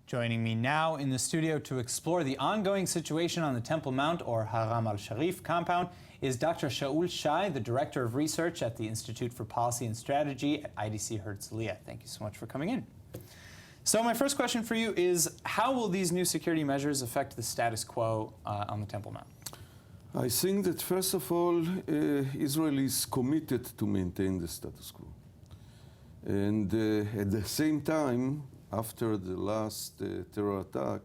Joining me now in the studio to explore the ongoing situation on the Temple Mount, or Haram Al-Sharif compound, is Dr. Shaul Shay, the Director of Research at the Institute for Policy and Strategy at IDC Herzliya. Thank you so much for coming in. So my first question for you is, how will these new security measures affect the status quo on the Temple Mount? I think that, first of all, Israel is committed to maintain the status quo. And at the same time, after the last terror attack,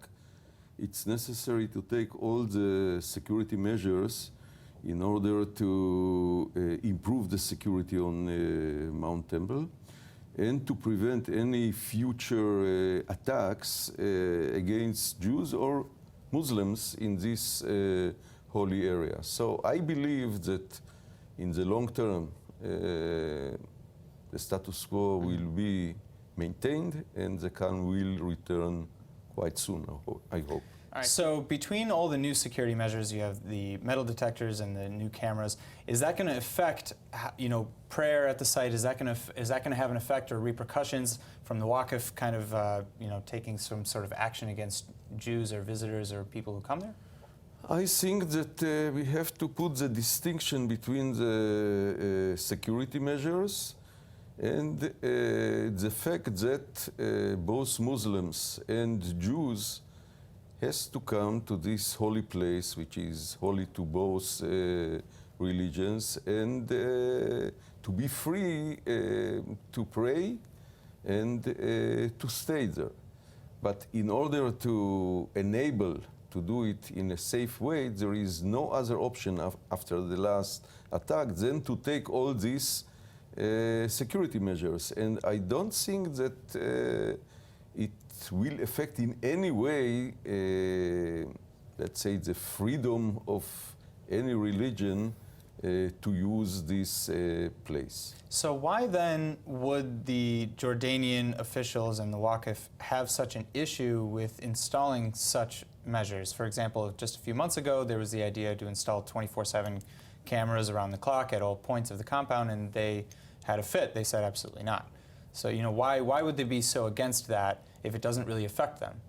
it's necessary to take all the security measures in order to improve the security on Mount Temple and to prevent any future attacks against Jews or Muslims in this holy area. So I believe that in the long term, the status quo will be maintained and the calm will return quite soon, I hope. All right, so between all the new security measures, you have the metal detectors and the new cameras. Is that going to affect, prayer at the site? Is that going to have an effect or repercussions from the Waqf kind of, taking some sort of action against Jews or visitors or people who come there? I think that we have to put the distinction between the security measures and the fact that both Muslims and Jews has to come to this holy place, which is holy to both religions, and to be free to pray and to stay there. But in order to enable to do it in a safe way, there is no other option after the last attack than to take all these security measures. And I don't think that it will affect in any way, let's say, the freedom of any religion to use this place. So why then would the Jordanian officials and the Waqf have such an issue with installing such measures? For example, just a few months ago, there was the idea to install 24/7 cameras around the clock at all points of the compound, and they had a fit. They said absolutely not. So, why would they be so against that if it doesn't really affect them?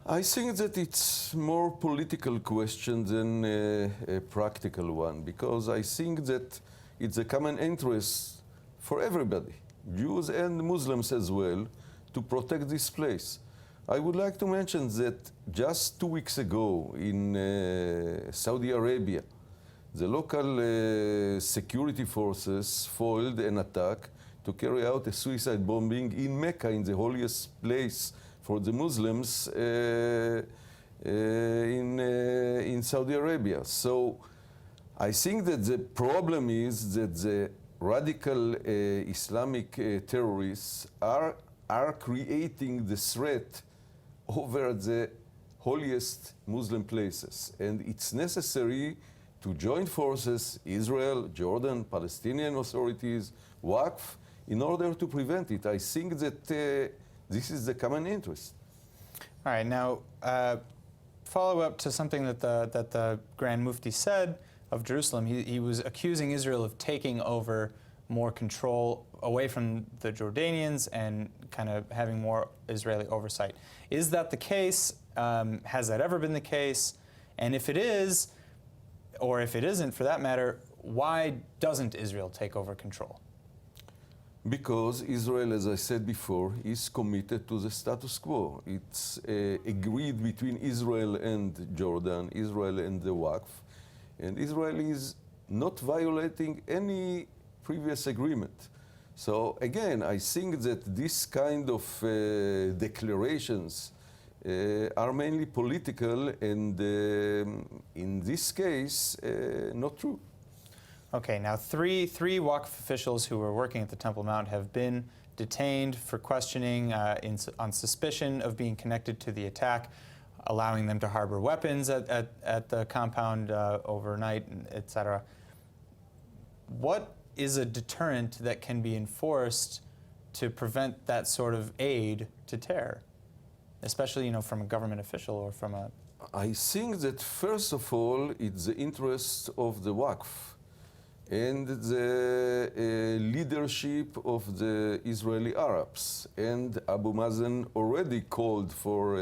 I think that it's more political question than a practical one, because I think that it's a common interest for everybody, Jews and Muslims as well, to protect this place. I would like to mention that just 2 weeks ago in Saudi Arabia, the local security forces foiled an attack to carry out a suicide bombing in Mecca, in the holiest place for the Muslims in Saudi Arabia. So I think that the problem is that the radical Islamic terrorists are creating the threat over the holiest Muslim places. And it's necessary to join forces, Israel, Jordan, Palestinian authorities, Waqf, in order to prevent it. I think that this is the common interest. All right, now follow up to something that the Grand Mufti said of Jerusalem. He was accusing Israel of taking over more control away from the Jordanians and kind of having more Israeli oversight. Is that the case? Has that ever been the case? And if it is, or if it isn't for that matter, why doesn't Israel take over control? Because Israel, as I said before, is committed to the status quo. It's agreed between Israel and Jordan, Israel and the Waqf, and Israel is not violating any previous agreement. So again, I think that this kind of declarations are mainly political and in this case, not true. Okay, now three Waqf officials who were working at the Temple Mount have been detained for questioning on suspicion of being connected to the attack, allowing them to harbor weapons at the compound overnight, etc. What is a deterrent that can be enforced to prevent that sort of aid to terror, especially from a government official or from a... I think that first of all, it's the interest of the Waqf and the leadership of the Israeli Arabs. And Abu Mazen already called for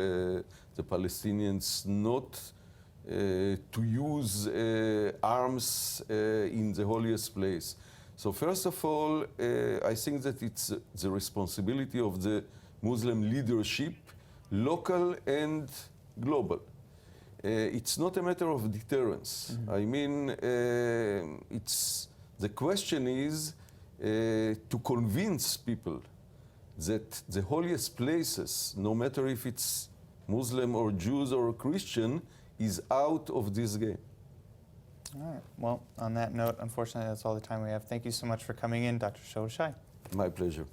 the Palestinians not to use arms in the holiest place. So first of all, I think that it's the responsibility of the Muslim leadership, local and global. It's not a matter of deterrence. Mm-hmm. I mean, the question is to convince people that the holiest places, no matter if it's Muslim or Jews or Christian, is out of this game. All right. Well, on that note, unfortunately, that's all the time we have. Thank you so much for coming in, Dr. Shaul Shay. My pleasure.